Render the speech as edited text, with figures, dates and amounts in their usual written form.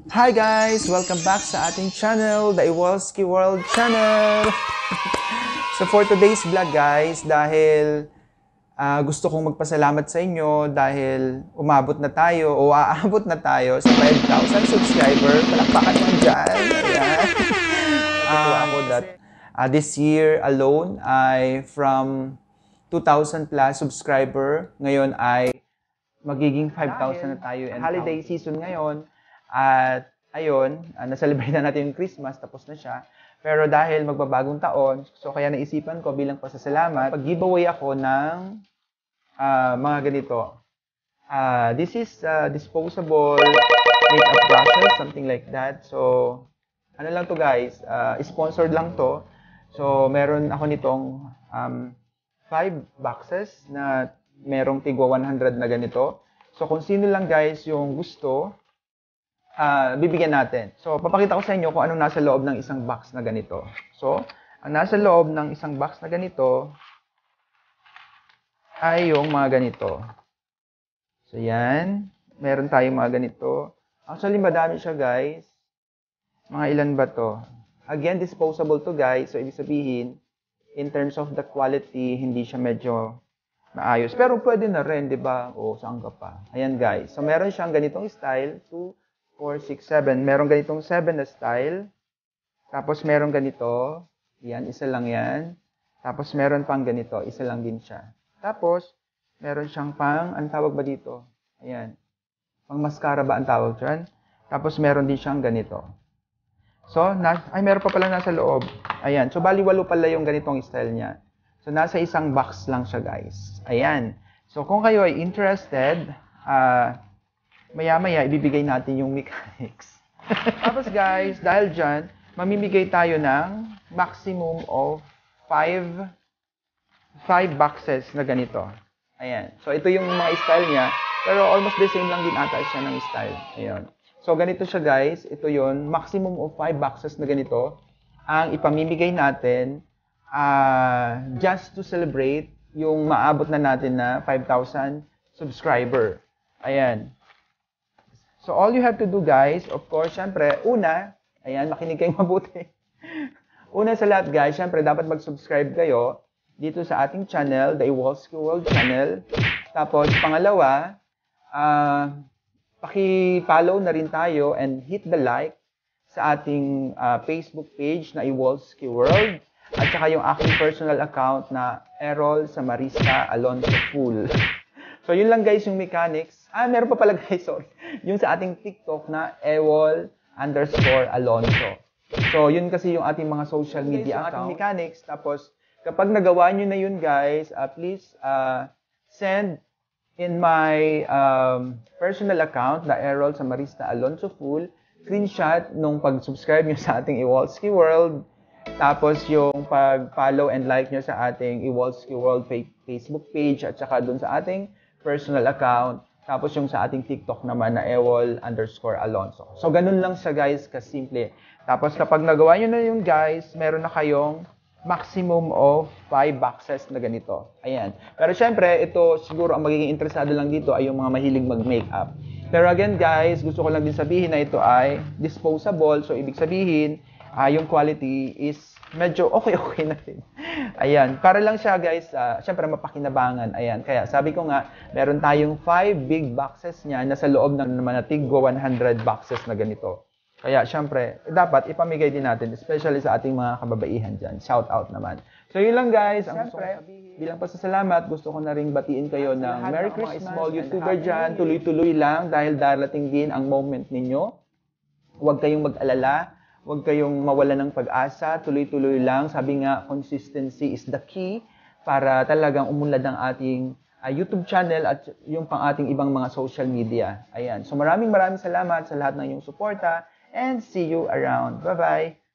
Hi guys! Welcome back sa ating channel, the Iwalski World Channel! So for today's vlog guys, dahil gusto kong magpasalamat sa inyo dahil umabot na tayo o aabot na tayo sa 5,000 subscriber. Palakpakan naman dyan! Ayan! Natutuwa ako that this year alone ay from 2,000 plus subscriber, ngayon ay magiging 5,000 na tayo. And holiday season ngayon, at ayun, na-celebrate na natin yung Christmas, tapos na siya. Pero dahil magbabagong taon, so kaya naisipan ko bilang pasasalamat, pag-giveaway ako ng mga ganito. This is disposable makeup brushes, something like that. So, ano lang to guys, sponsored lang to. So, meron ako nitong 5 boxes na merong tigwa 100 na ganito. So, kung sino lang guys yung gusto, bibigyan natin. So, papakita ko sa inyo kung anong nasa loob ng isang box na ganito. So, ang nasa loob ng isang box na ganito ay yung mga ganito. So, yan. Meron tayong mga ganito. Actually, madami siya, guys. Mga ilan ba to? Again, disposable to, guys. So, ibig sabihin, in terms of the quality, hindi siya medyo maayos. Pero pwede na rin, di ba? O, saan ka pa? Ayan, guys. So, meron siyang ganitong style. 2, 4, 6, 7. Meron ganitong 7 na style. Tapos meron ganito. Yan, isa lang yan. Tapos meron pang ganito. Isa lang din siya. Tapos, meron siyang pang, ang tawag ba dito? Ayan. Pang mascara ba ang tawag dyan? Tapos meron din siyang ganito. So, meron pa pala nasa loob. Ayan. So, bali-walo pala yung ganitong style niya. So, nasa isang box lang siya, guys. Ayan. So, kung kayo ay interested, maya-maya, ibibigay natin yung mechanics. Tapos guys, dahil dyan, mamimigay tayo ng maximum of 5 boxes na ganito. Ayan. So, ito yung mga style niya. Pero almost the same lang din ata siya ng style. Ayan. So, ganito siya guys. Ito yon maximum of 5 boxes na ganito ang ipamimigay natin just to celebrate yung maabot na natin na 5,000 subscriber. Ayan. So, all you have to do, guys, of course, syempre, una, ayan, makinig kayong mabuti. Una sa lahat, guys, syempre, dapat mag-subscribe kayo dito sa ating channel, the Iwalski World Channel. Tapos, pangalawa, paki-follow na rin tayo and hit the like sa ating Facebook page na Iwalski World. At saka yung aking personal account na Errol Samarista Alonso Pool. So, yun lang guys yung mechanics. Meron pa pala guys, sorry. Yung sa ating TikTok na ewol_Alonso. So, yun kasi yung ating mga social media account. Ating mechanics. Tapos, kapag nagawa nyo na yun guys, please send in my personal account, na Errol Samarista Alonso Pool, screenshot nung pag-subscribe nyo sa ating Iwalski World. Tapos yung pag-follow and like nyo sa ating Iwalski World Facebook page at saka dun sa ating personal account. Tapos yung sa ating TikTok naman na ewol_Alonso. So, ganun lang siya guys, kasimple. Tapos kapag nagawa nyo na yun guys, meron na kayong maximum of 5 boxes na ganito. Ayan. Pero syempre, ito siguro ang magiging interesado lang dito ay yung mga mahilig mag-makeup. Pero again guys, gusto ko lang din sabihin na ito ay disposable. So, ibig sabihin, yung quality is medyo okay na rin. Ayan. Para lang siya guys, syempre mapakinabangan. Ayan. Kaya sabi ko nga, meron tayong 5 big boxes niya na sa loob ng naman na tigwa 100 boxes na ganito. Kaya syempre, dapat ipamigay din natin, especially sa ating mga kababaihan dyan. Shout out naman. So yun lang guys. Ang gusto ko sabihin, bilang pasasalamat, gusto ko na rin batiin kayo ng Merry Christmas. Small YouTuber dyan, tuloy-tuloy lang dahil darating din ang moment ninyo. Huwag kayong mag-alala. Huwag kayong mawala ng pag-asa, tuloy-tuloy lang. Sabi nga, consistency is the key para talagang umunlad ang ating YouTube channel at yung pang ating ibang mga social media. Ayan. So maraming salamat sa lahat ng inyong suporta and see you around. Bye-bye!